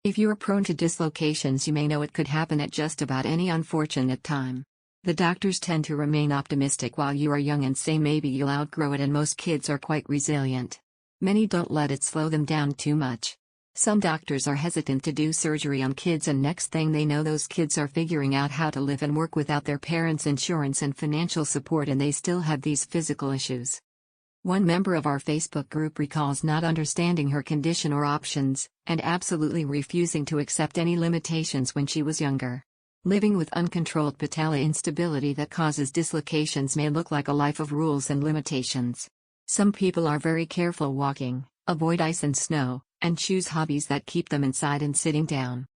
If you are prone to dislocations, you may know it could happen at just about any unfortunate time. The doctors tend to remain optimistic while you are young and say maybe you'll outgrow it, and most kids are quite resilient. Many don't let it slow them down too much. Some doctors are hesitant to do surgery on kids, and next thing they know those kids are figuring out how to live and work without their parents' insurance and financial support, and they still have these physical issues. One member of our Facebook group recalls not understanding her condition or options, and absolutely refusing to accept any limitations when she was younger. Living with uncontrolled patella instability that causes dislocations may look like a life of rules and limitations. Some people are very careful walking, avoid ice and snow, and choose hobbies that keep them inside and sitting down.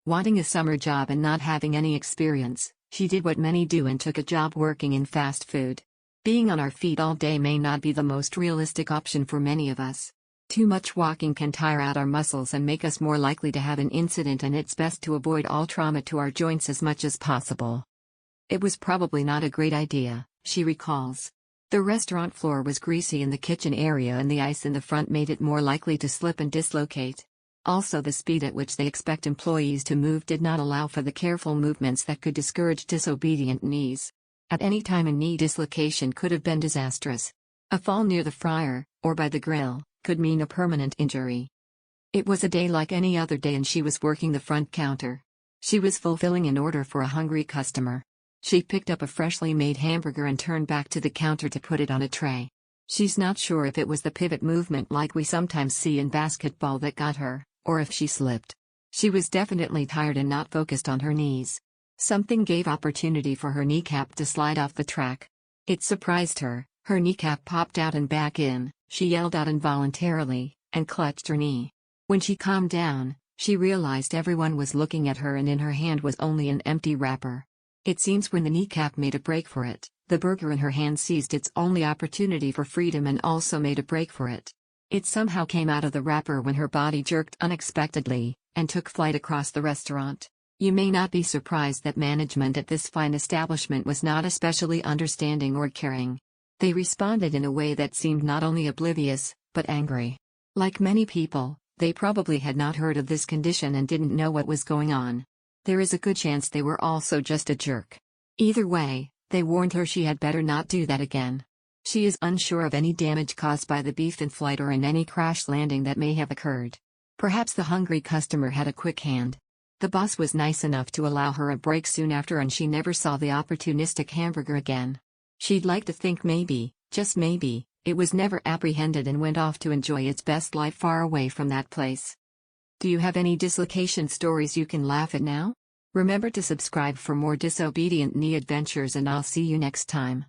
Wanting a summer job and not having any experience, she did what many do and took a job working in fast food. Being on our feet all day may not be the most realistic option for many of us. Too much walking can tire out our muscles and make us more likely to have an incident, and it's best to avoid all trauma to our joints as much as possible. It was probably not a great idea, she recalls. The restaurant floor was greasy in the kitchen area, and the ice in the front made it more likely to slip and dislocate. Also, the speed at which they expect employees to move did not allow for the careful movements that could discourage disobedient knees. At any time, a knee dislocation could have been disastrous. A fall near the fryer, or by the grill, could mean a permanent injury. It was a day like any other day, and she was working the front counter. She was fulfilling an order for a hungry customer. She picked up a freshly made hamburger and turned back to the counter to put it on a tray. She's not sure if it was the pivot movement like we sometimes see in basketball that got her, or if she slipped. She was definitely tired and not focused on her knees. Something gave opportunity for her kneecap to slide off the track. It surprised her. Her kneecap popped out and back in. She yelled out involuntarily, and clutched her knee. When she calmed down, she realized everyone was looking at her, and in her hand was only an empty wrapper. It seems when the kneecap made a break for it, the burger in her hand seized its only opportunity for freedom and also made a break for it. It somehow came out of the wrapper when her body jerked unexpectedly, and took flight across the restaurant. You may not be surprised that management at this fine establishment was not especially understanding or caring. They responded in a way that seemed not only oblivious, but angry. Like many people, they probably had not heard of this condition and didn't know what was going on. There is a good chance they were also just a jerk. Either way, they warned her she had better not do that again. She is unsure of any damage caused by the beef in flight or in any crash landing that may have occurred. Perhaps the hungry customer had a quick hand. The boss was nice enough to allow her a break soon after, and she never saw the opportunistic hamburger again. She'd like to think maybe, just maybe, it was never apprehended and went off to enjoy its best life far away from that place. Do you have any dislocation stories you can laugh at now? Remember to subscribe for more disobedient knee adventures, and I'll see you next time.